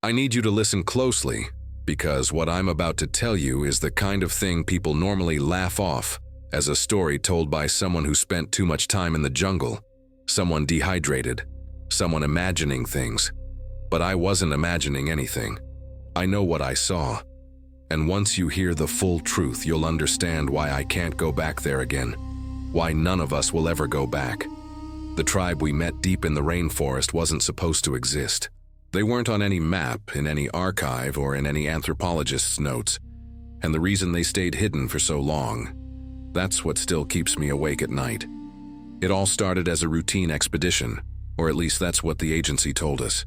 I need you to listen closely, because what I'm about to tell you is the kind of thing people normally laugh off as a story told by someone who spent too much time in the jungle, someone dehydrated, someone imagining things. But I wasn't imagining anything. I know what I saw. And once you hear the full truth, you'll understand why I can't go back there again. Why none of us will ever go back. The tribe we met deep in the rainforest wasn't supposed to exist. They weren't on any map, in any archive, or in any anthropologist's notes. And the reason they stayed hidden for so long, that's what still keeps me awake at night. It all started as a routine expedition, or at least that's what the agency told us.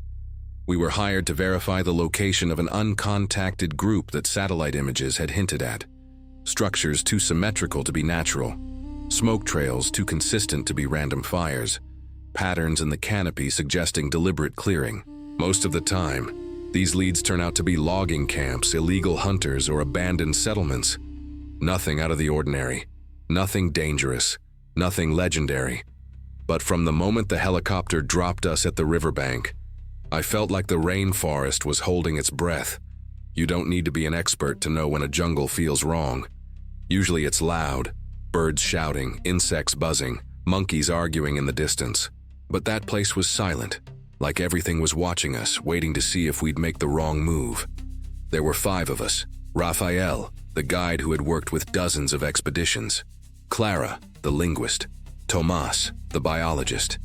We were hired to verify the location of an uncontacted group that satellite images had hinted at. Structures too symmetrical to be natural. Smoke trails too consistent to be random fires. Patterns in the canopy suggesting deliberate clearing. Most of the time, these leads turn out to be logging camps, illegal hunters, or abandoned settlements. Nothing out of the ordinary. Nothing dangerous. Nothing legendary. But from the moment the helicopter dropped us at the riverbank, I felt like the rainforest was holding its breath. You don't need to be an expert to know when a jungle feels wrong. Usually it's loud, birds shouting, insects buzzing, monkeys arguing in the distance. But that place was silent, like everything was watching us, waiting to see if we'd make the wrong move. There were 5 of us. Raphael, the guide who had worked with dozens of expeditions. Clara, the linguist. Tomas, the biologist.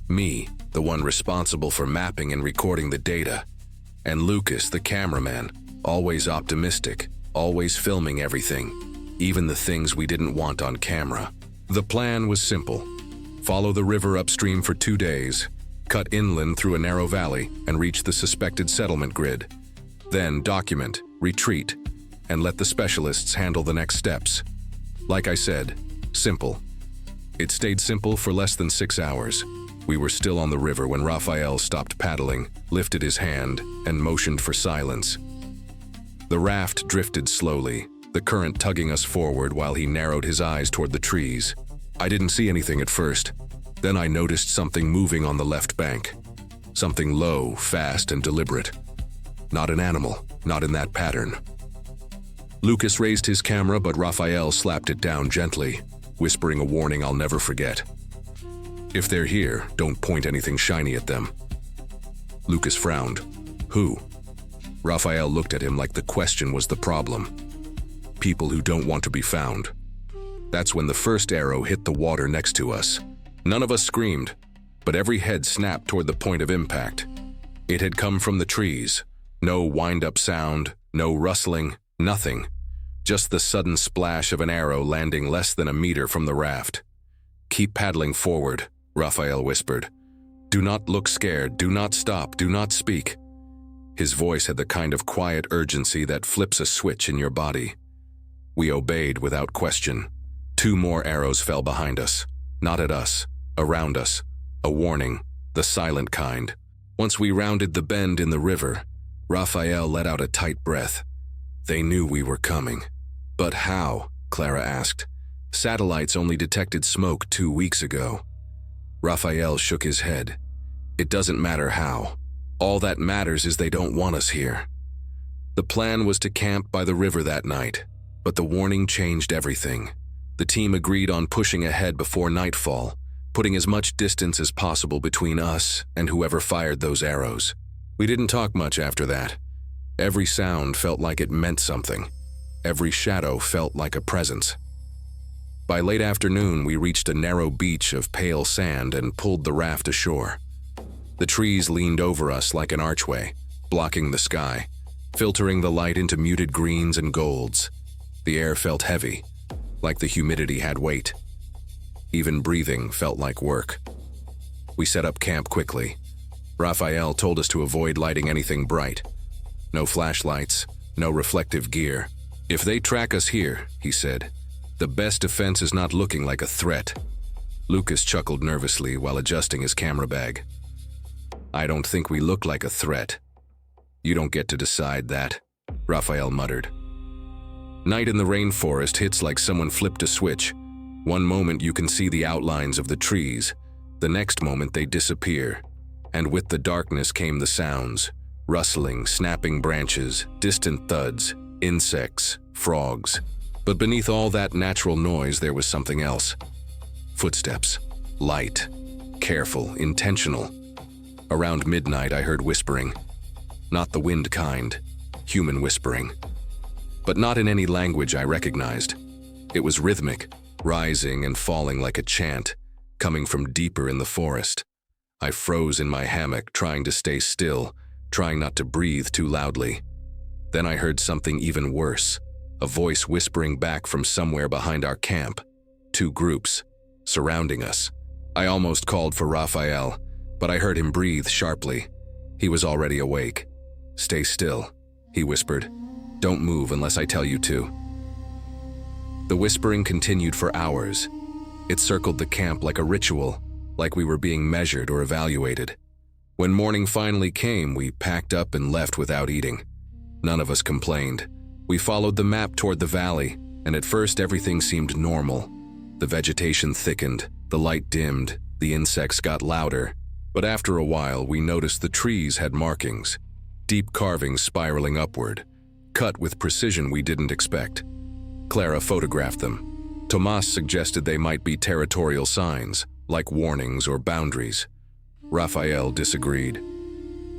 Me, the one responsible for mapping and recording the data. And Lucas, the cameraman, always optimistic, always filming everything, even the things we didn't want on camera. The plan was simple. Follow the river upstream for 2 days, cut inland through a narrow valley, and reach the suspected settlement grid. Then document, retreat, and let the specialists handle the next steps. Like I said, simple. It stayed simple for less than 6 hours. We were still on the river when Raphael stopped paddling, lifted his hand, and motioned for silence. The raft drifted slowly, the current tugging us forward while he narrowed his eyes toward the trees. I didn't see anything at first. Then I noticed something moving on the left bank. Something low, fast, and deliberate. Not an animal, not in that pattern. Lucas raised his camera, but Raphael slapped it down gently, whispering a warning I'll never forget. If they're here, don't point anything shiny at them. Lucas frowned. Who? Raphael looked at him like the question was the problem. People who don't want to be found. That's when the first arrow hit the water next to us. None of us screamed, but every head snapped toward the point of impact. It had come from the trees. No wind-up sound, no rustling, nothing. Just the sudden splash of an arrow landing less than a meter from the raft. Keep paddling forward, Raphael whispered. Do not look scared, do not stop, do not speak. His voice had the kind of quiet urgency that flips a switch in your body. We obeyed without question. 2 more arrows fell behind us. Not at us, around us. A warning, the silent kind. Once we rounded the bend in the river, Raphael let out a tight breath. They knew we were coming. But how? Clara asked. Satellites only detected smoke 2 weeks ago. Raphael shook his head. It doesn't matter how. All that matters is they don't want us here. The plan was to camp by the river that night, but the warning changed everything. The team agreed on pushing ahead before nightfall, putting as much distance as possible between us and whoever fired those arrows. We didn't talk much after that. Every sound felt like it meant something. Every shadow felt like a presence. By late afternoon, we reached a narrow beach of pale sand and pulled the raft ashore. The trees leaned over us like an archway, blocking the sky, filtering the light into muted greens and golds. The air felt heavy, like the humidity had weight. Even breathing felt like work. We set up camp quickly. Raphael told us to avoid lighting anything bright. No flashlights, no reflective gear. If they track us here, he said, the best defense is not looking like a threat. Lucas chuckled nervously while adjusting his camera bag. I don't think we look like a threat. You don't get to decide that, Raphael muttered. Night in the rainforest hits like someone flipped a switch. One moment you can see the outlines of the trees. The next moment they disappear. And with the darkness came the sounds. Rustling, snapping branches, distant thuds, insects, frogs. But beneath all that natural noise, there was something else. Footsteps. Light. Careful, intentional. Around midnight, I heard whispering. Not the wind kind. Human whispering. But not in any language I recognized. It was rhythmic, rising and falling like a chant, coming from deeper in the forest. I froze in my hammock, trying to stay still, trying not to breathe too loudly. Then I heard something even worse, a voice whispering back from somewhere behind our camp. 2 groups, surrounding us. I almost called for Raphael, but I heard him breathe sharply. He was already awake. "Stay still," he whispered. "Don't move unless I tell you to." The whispering continued for hours. It circled the camp like a ritual, like we were being measured or evaluated. When morning finally came, we packed up and left without eating. None of us complained. We followed the map toward the valley, and at first everything seemed normal. The vegetation thickened, the light dimmed, the insects got louder. But after a while, we noticed the trees had markings, deep carvings spiraling upward, cut with precision we didn't expect. Clara photographed them. Tomas suggested they might be territorial signs, like warnings or boundaries. Raphael disagreed.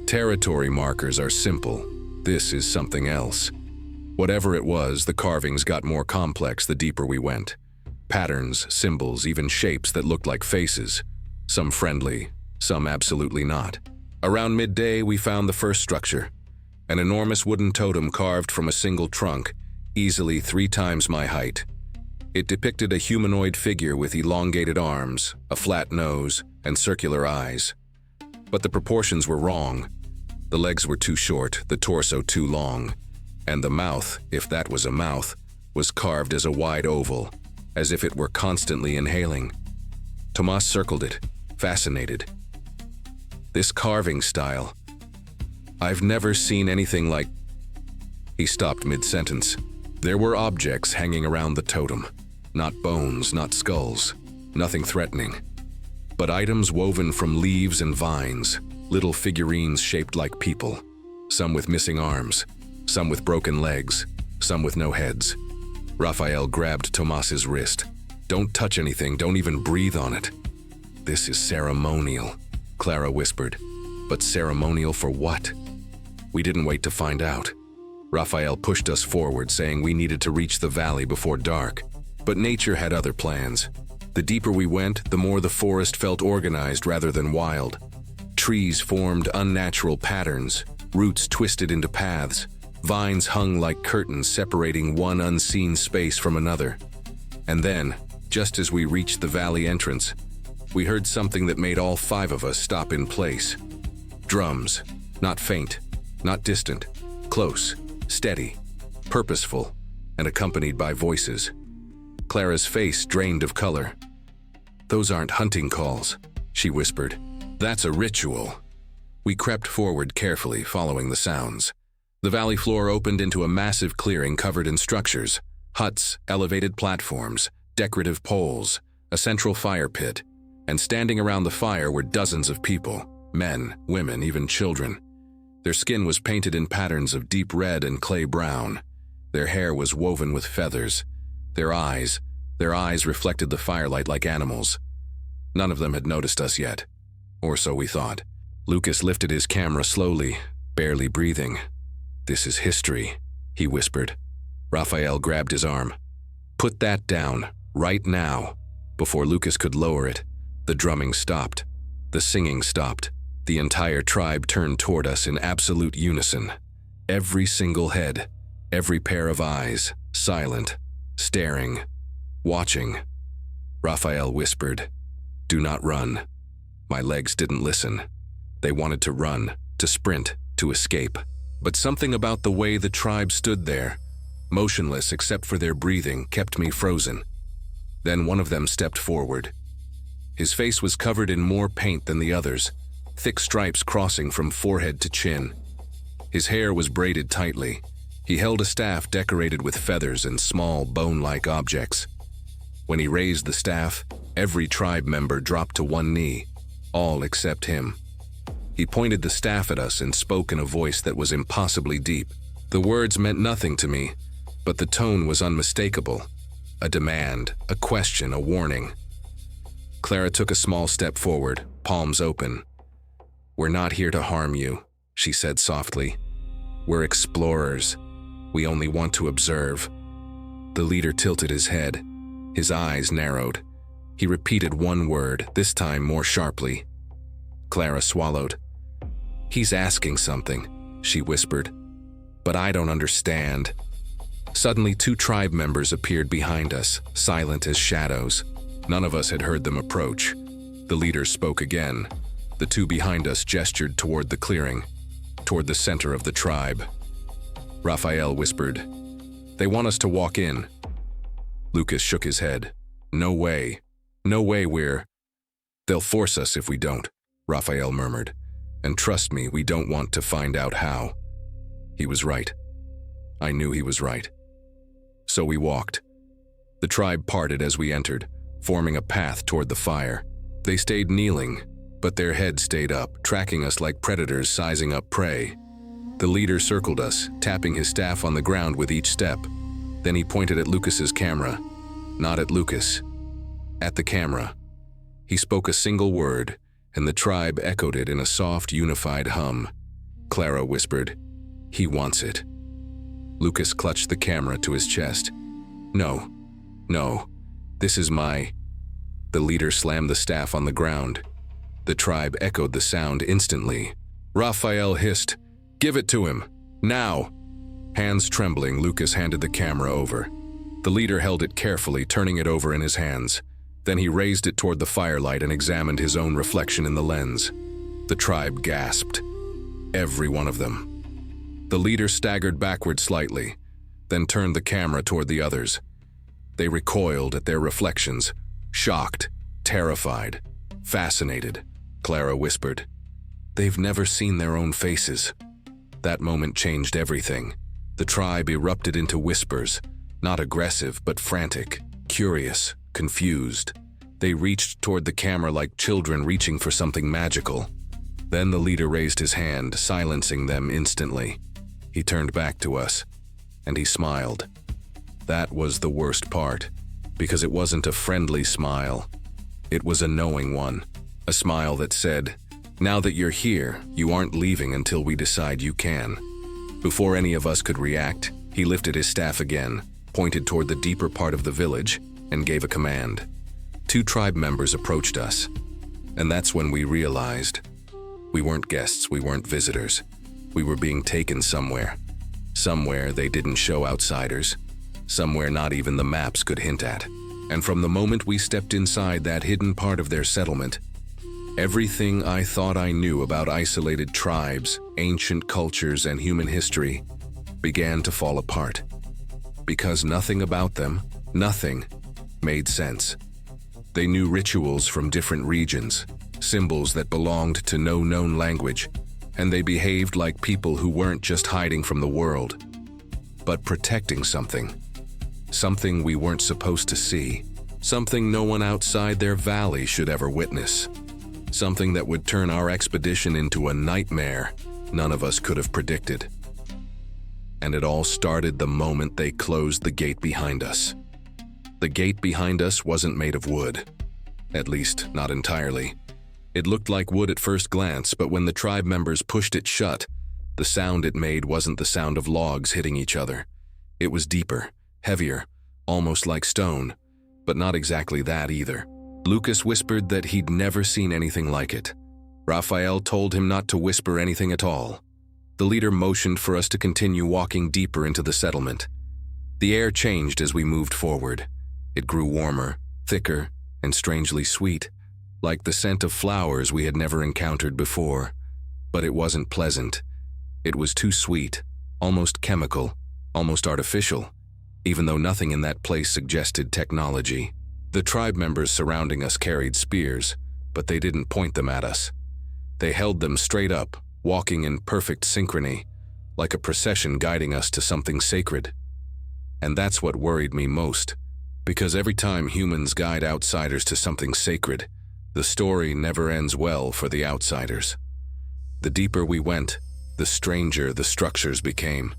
Territory markers are simple. This is something else. Whatever it was, the carvings got more complex the deeper we went. Patterns, symbols, even shapes that looked like faces. Some friendly, some absolutely not. Around midday, we found the first structure. An enormous wooden totem carved from a single trunk, easily 3 times my height. It depicted a humanoid figure with elongated arms, a flat nose, and circular eyes. But the proportions were wrong. The legs were too short, the torso too long, and the mouth, if that was a mouth, was carved as a wide oval, as if it were constantly inhaling. Tomas circled it, fascinated. This carving style. I've never seen anything like... He stopped mid-sentence. There were objects hanging around the totem. Not bones, not skulls, nothing threatening. But items woven from leaves and vines, little figurines shaped like people. Some with missing arms, some with broken legs, some with no heads. Raphael grabbed Tomas's wrist. "Don't touch anything, don't even breathe on it." "This is ceremonial," Clara whispered. "But ceremonial for what?" We didn't wait to find out. Raphael pushed us forward, saying we needed to reach the valley before dark. But nature had other plans. The deeper we went, the more the forest felt organized rather than wild. Trees formed unnatural patterns, roots twisted into paths, vines hung like curtains separating one unseen space from another. And then, just as we reached the valley entrance, we heard something that made all 5 of us stop in place. Drums, not faint, not distant, close, steady, purposeful, and accompanied by voices. Clara's face drained of color. "Those aren't hunting calls," she whispered. "That's a ritual." We crept forward carefully, following the sounds. The valley floor opened into a massive clearing covered in structures, huts, elevated platforms, decorative poles, a central fire pit, and standing around the fire were dozens of people, men, women, even children. Their skin was painted in patterns of deep red and clay brown. Their hair was woven with feathers. Their eyes reflected the firelight like animals. None of them had noticed us yet, or so we thought. Lucas lifted his camera slowly, barely breathing. "This is history," he whispered. Raphael grabbed his arm. "Put that down, right now." Before Lucas could lower it, the drumming stopped. The singing stopped. The entire tribe turned toward us in absolute unison. Every single head, every pair of eyes, silent, staring, watching. Raphael whispered, "Do not run." My legs didn't listen. They wanted to run, to sprint, to escape. But something about the way the tribe stood there, motionless except for their breathing, kept me frozen. Then one of them stepped forward. His face was covered in more paint than the others, thick stripes crossing from forehead to chin. His hair was braided tightly. He held a staff decorated with feathers and small, bone-like objects. When he raised the staff, every tribe member dropped to one knee, all except him. He pointed the staff at us and spoke in a voice that was impossibly deep. The words meant nothing to me, but the tone was unmistakable. A demand, a question, a warning. Clara took a small step forward, palms open. "We're not here to harm you," she said softly. "We're explorers. We only want to observe." The leader tilted his head. His eyes narrowed. He repeated one word, this time more sharply. Clara swallowed. "He's asking something," she whispered. "But I don't understand." Suddenly, 2 tribe members appeared behind us, silent as shadows. None of us had heard them approach. The leader spoke again. The 2 behind us gestured toward the clearing, toward the center of the tribe. Raphael whispered, "They want us to walk in." Lucas shook his head. "No way. No way They'll force us if we don't," Raphael murmured. "And trust me, we don't want to find out how." He was right. I knew he was right. So we walked. The tribe parted as we entered, forming a path toward the fire. They stayed kneeling, but their heads stayed up, tracking us like predators sizing up prey. The leader circled us, tapping his staff on the ground with each step. Then he pointed at Lucas's camera. Not at Lucas. At the camera. He spoke a single word, and the tribe echoed it in a soft, unified hum. Clara whispered, "He wants it." Lucas clutched the camera to his chest. No, this is my..." The leader slammed the staff on the ground. The tribe echoed the sound instantly. Raphael hissed, "Give it to him, now!" Hands trembling, Lucas handed the camera over. The leader held it carefully, turning it over in his hands. Then he raised it toward the firelight and examined his own reflection in the lens. The tribe gasped. Every one of them. The leader staggered backward slightly, then turned the camera toward the others. They recoiled at their reflections, shocked, terrified, fascinated. Clara whispered, "They've never seen their own faces." That moment changed everything. The tribe erupted into whispers, not aggressive but frantic, curious, confused. They reached toward the camera like children reaching for something magical. Then the leader raised his hand, silencing them instantly. He turned back to us, and he smiled. That was the worst part, because it wasn't a friendly smile. It was a knowing one, a smile that said, "Now that you're here, you aren't leaving until we decide you can." Before any of us could react, he lifted his staff again, pointed toward the deeper part of the village, and gave a command. 2 tribe members approached us, and that's when we realized we weren't guests, we weren't visitors. We were being taken somewhere. Somewhere they didn't show outsiders. Somewhere not even the maps could hint at. And from the moment we stepped inside that hidden part of their settlement, everything I thought I knew about isolated tribes, ancient cultures, and human history began to fall apart. Because nothing about them, nothing, made sense. They knew rituals from different regions, symbols that belonged to no known language, and they behaved like people who weren't just hiding from the world, but protecting something. Something we weren't supposed to see. Something no one outside their valley should ever witness. Something that would turn our expedition into a nightmare none of us could have predicted. And it all started the moment they closed the gate behind us. The gate behind us wasn't made of wood. At least, not entirely. It looked like wood at first glance, but when the tribe members pushed it shut, the sound it made wasn't the sound of logs hitting each other. It was deeper, heavier, almost like stone, but not exactly that either. Lucas whispered that he'd never seen anything like it. Raphael told him not to whisper anything at all. The leader motioned for us to continue walking deeper into the settlement. The air changed as we moved forward. It grew warmer, thicker, and strangely sweet, like the scent of flowers we had never encountered before. But it wasn't pleasant. It was too sweet, almost chemical, almost artificial, even though nothing in that place suggested technology. The tribe members surrounding us carried spears, but they didn't point them at us. They held them straight up, walking in perfect synchrony, like a procession guiding us to something sacred. And that's what worried me most, because every time humans guide outsiders to something sacred, the story never ends well for the outsiders. The deeper we went, the stranger the structures became.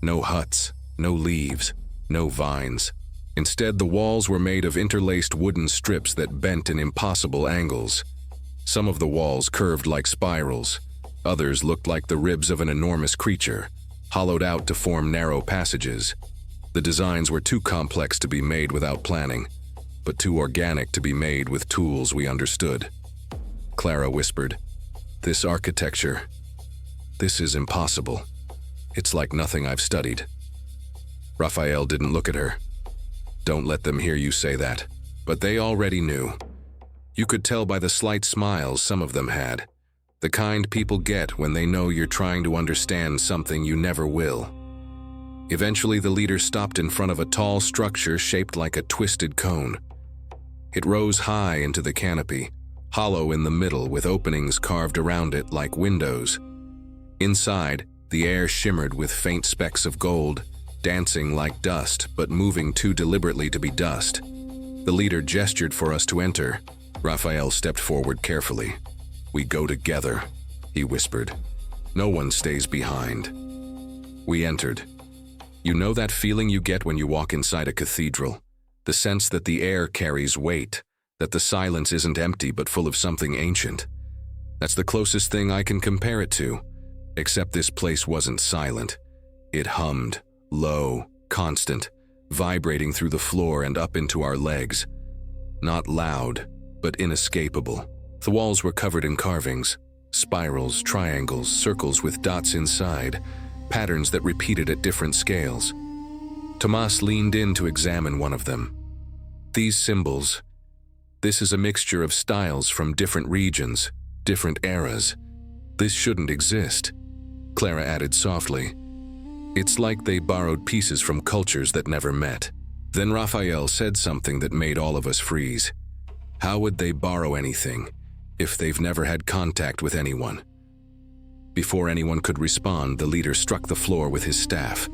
No huts, no leaves, no vines. Instead, the walls were made of interlaced wooden strips that bent in impossible angles. Some of the walls curved like spirals. Others looked like the ribs of an enormous creature, hollowed out to form narrow passages. The designs were too complex to be made without planning, but too organic to be made with tools we understood. Clara whispered, "This architecture, this is impossible. It's like nothing I've studied." Raphael didn't look at her. "Don't let them hear you say that." But they already knew. You could tell by the slight smiles some of them had, the kind people get when they know you're trying to understand something you never will. Eventually, the leader stopped in front of a tall structure shaped like a twisted cone. It rose high into the canopy, hollow in the middle with openings carved around it like windows. Inside, the air shimmered with faint specks of gold, dancing like dust but moving too deliberately to be dust. The leader gestured for us to enter. Raphael stepped forward carefully. "We go together," he whispered. "No one stays behind." We entered. You know that feeling you get when you walk inside a cathedral? The sense that the air carries weight, that the silence isn't empty but full of something ancient. That's the closest thing I can compare it to, except this place wasn't silent. It hummed, low, constant, vibrating through the floor and up into our legs. Not loud, but inescapable. The walls were covered in carvings, spirals, triangles, circles with dots inside, patterns that repeated at different scales. Tomas leaned in to examine one of them. "These symbols, this is a mixture of styles from different regions, different eras. This shouldn't exist," Clara added softly. "It's like they borrowed pieces from cultures that never met." Then Raphael said something that made all of us freeze. How would they borrow anything if they've never had contact with anyone? Before anyone could respond, the leader struck the floor with his staff.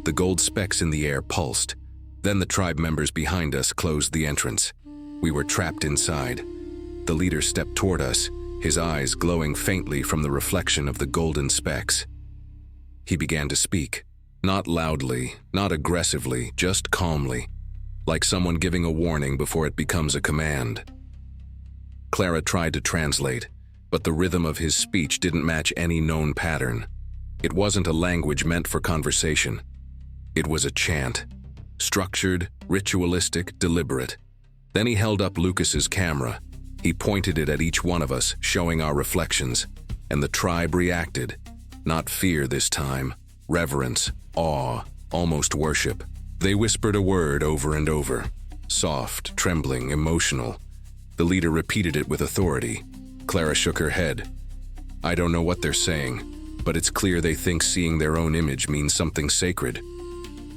The gold specks in the air pulsed. Then the tribe members behind us closed the entrance. We were trapped inside. The leader stepped toward us, his eyes glowing faintly from the reflection of the golden specks. He began to speak, not loudly, not aggressively, just calmly, like someone giving a warning before it becomes a command. Clara tried to translate, but the rhythm of his speech didn't match any known pattern. It wasn't a language meant for conversation. It was a chant, structured, ritualistic, deliberate. Then he held up Lucas's camera. He pointed it at each one of us, showing our reflections, and the tribe reacted. Not fear this time, reverence, awe, almost worship. They whispered a word over and over, soft, trembling, emotional. The leader repeated it with authority. Clara shook her head. "I don't know what they're saying, but it's clear they think seeing their own image means something sacred."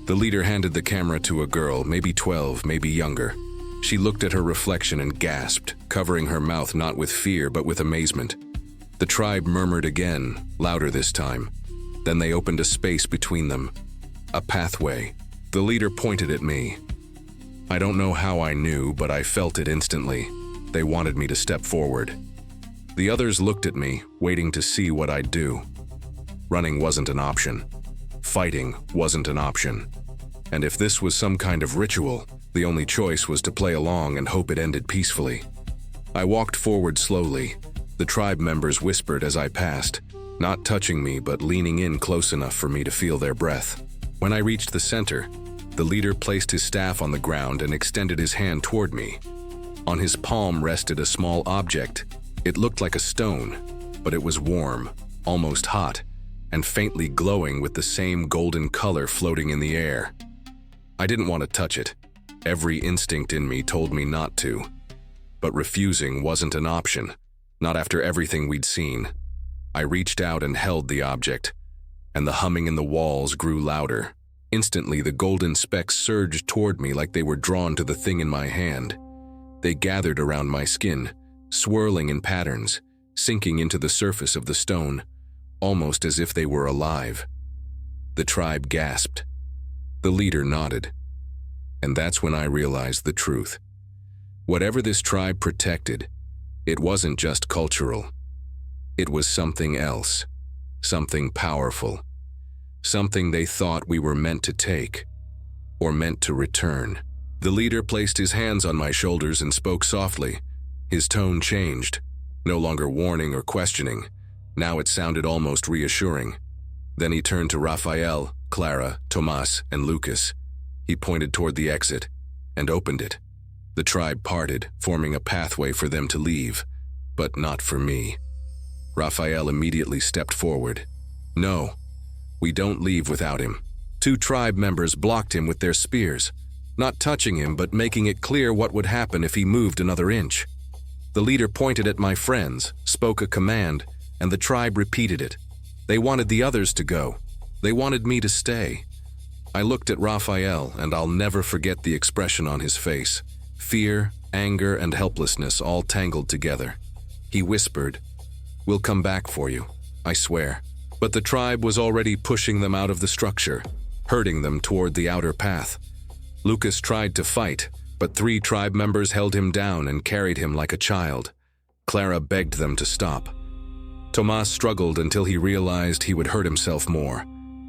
The leader handed the camera to a girl, maybe 12, maybe younger. She looked at her reflection and gasped, covering her mouth not with fear but with amazement. The tribe murmured again, louder this time. Then they opened a space between them, a pathway. The leader pointed at me. I don't know how I knew, but I felt it instantly. They wanted me to step forward. The others looked at me, waiting to see what I'd do. Running wasn't an option. Fighting wasn't an option. And if this was some kind of ritual, the only choice was to play along and hope it ended peacefully. I walked forward slowly. The tribe members whispered as I passed, not touching me but leaning in close enough for me to feel their breath. When I reached the center, the leader placed his staff on the ground and extended his hand toward me. On his palm rested a small object. It looked like a stone, but it was warm, almost hot, and faintly glowing with the same golden color floating in the air. I didn't want to touch it. Every instinct in me told me not to. But refusing wasn't an option, not after everything we'd seen. I reached out and held the object, and the humming in the walls grew louder. Instantly, the golden specks surged toward me like they were drawn to the thing in my hand. They gathered around my skin, swirling in patterns, sinking into the surface of the stone, almost as if they were alive. The tribe gasped. The leader nodded. And that's when I realized the truth. Whatever this tribe protected, it wasn't just cultural. It was something else, something powerful, something they thought we were meant to take, or meant to return. The leader placed his hands on my shoulders and spoke softly. His tone changed, no longer warning or questioning. Now it sounded almost reassuring. Then he turned to Raphael, Clara, Tomas, and Lucas. He pointed toward the exit and opened it. The tribe parted, forming a pathway for them to leave, but not for me. Raphael immediately stepped forward. "No, we don't leave without him." 2 tribe members blocked him with their spears, not touching him but making it clear what would happen if he moved another inch. The leader pointed at my friends, spoke a command, and the tribe repeated it. They wanted the others to go. They wanted me to stay. I looked at Raphael, and I'll never forget the expression on his face. Fear, anger, and helplessness all tangled together. He whispered, "We'll come back for you, I swear." But the tribe was already pushing them out of the structure, herding them toward the outer path. Lucas tried to fight, but 3 tribe members held him down and carried him like a child. Clara begged them to stop. Tomas struggled until he realized he would hurt himself more.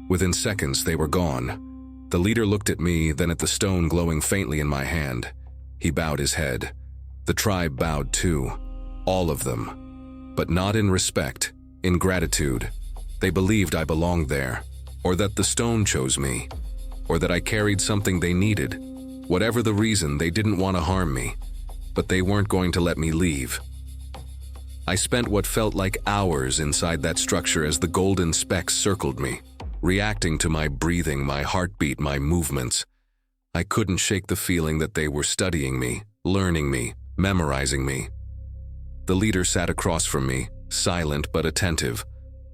Within seconds, they were gone. The leader looked at me, then at the stone glowing faintly in my hand. He bowed his head. The tribe bowed too, all of them. But not in respect, in gratitude. They believed I belonged there, or that the stone chose me, or that I carried something they needed. Whatever the reason, they didn't want to harm me, but they weren't going to let me leave. I spent what felt like hours inside that structure as the golden specks circled me, reacting to my breathing, my heartbeat, my movements. I couldn't shake the feeling that they were studying me, learning me, memorizing me. The leader sat across from me, silent but attentive,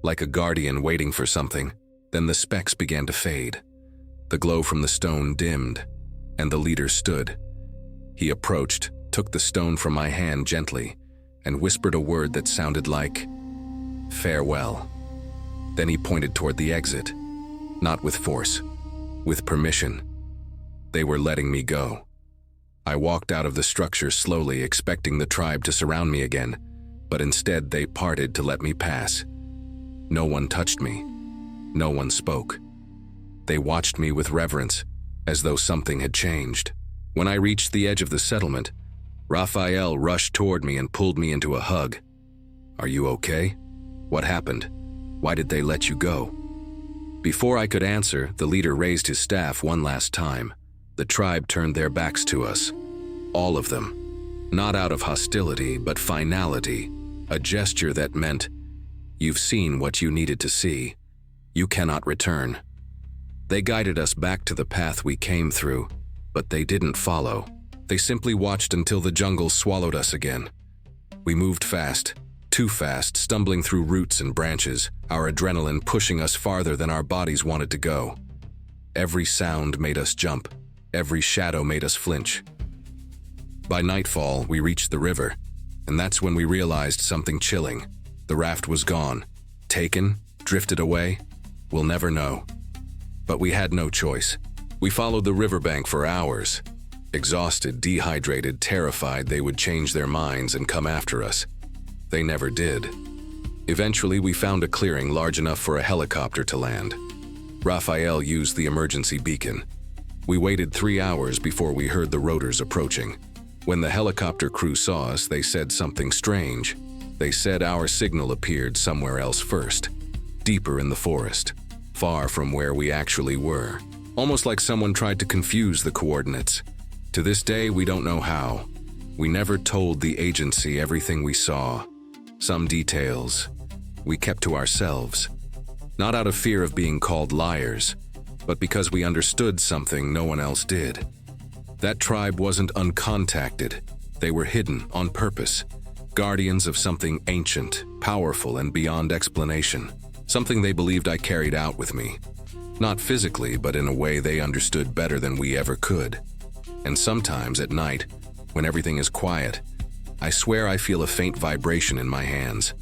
like a guardian waiting for something. Then the specks began to fade. The glow from the stone dimmed, and the leader stood. He approached, took the stone from my hand gently, and whispered a word that sounded like, "Farewell." Then he pointed toward the exit, not with force, with permission. They were letting me go. I walked out of the structure slowly, expecting the tribe to surround me again, but instead they parted to let me pass. No one touched me. No one spoke. They watched me with reverence, as though something had changed. When I reached the edge of the settlement, Raphael rushed toward me and pulled me into a hug. "Are you okay? What happened? Why did they let you go?" Before I could answer, the leader raised his staff one last time. The tribe turned their backs to us. All of them. Not out of hostility, but finality. A gesture that meant, "You've seen what you needed to see. You cannot return." They guided us back to the path we came through, but they didn't follow. They simply watched until the jungle swallowed us again. We moved fast, too fast, stumbling through roots and branches, our adrenaline pushing us farther than our bodies wanted to go. Every sound made us jump. Every shadow made us flinch. By nightfall, we reached the river, and that's when we realized something chilling. The raft was gone. Taken? Drifted away? We'll never know. But we had no choice. We followed the riverbank for hours. Exhausted, dehydrated, terrified they would change their minds and come after us. They never did. Eventually, we found a clearing large enough for a helicopter to land. Raphael used the emergency beacon. We waited 3 hours before we heard the rotors approaching. When the helicopter crew saw us, they said something strange. They said our signal appeared somewhere else first, deeper in the forest, far from where we actually were. Almost like someone tried to confuse the coordinates. To this day, we don't know how. We never told the agency everything we saw. Some details we kept to ourselves. Not out of fear of being called liars, but because we understood something no one else did. That tribe wasn't uncontacted. They were hidden on purpose. Guardians of something ancient, powerful, and beyond explanation. Something they believed I carried out with me. Not physically, but in a way they understood better than we ever could. And sometimes at night, when everything is quiet, I swear I feel a faint vibration in my hands.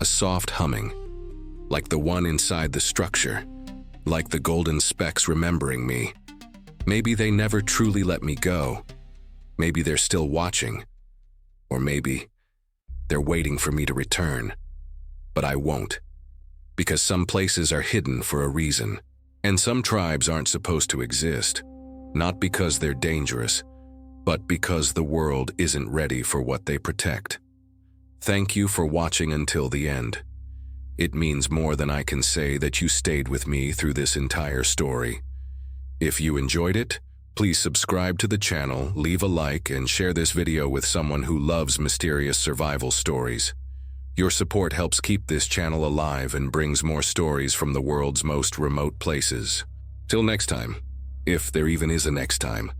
A soft humming, like the one inside the structure, like the golden specks remembering me. Maybe they never truly let me go. Maybe they're still watching. Or maybe they're waiting for me to return. But I won't. Because some places are hidden for a reason, and some tribes aren't supposed to exist, not because they're dangerous, but because the world isn't ready for what they protect. Thank you for watching until the end. It means more than I can say that you stayed with me through this entire story. If you enjoyed it, please subscribe to the channel, leave a like, and share this video with someone who loves mysterious survival stories. Your support helps keep this channel alive and brings more stories from the world's most remote places. Till next time, if there even is a next time.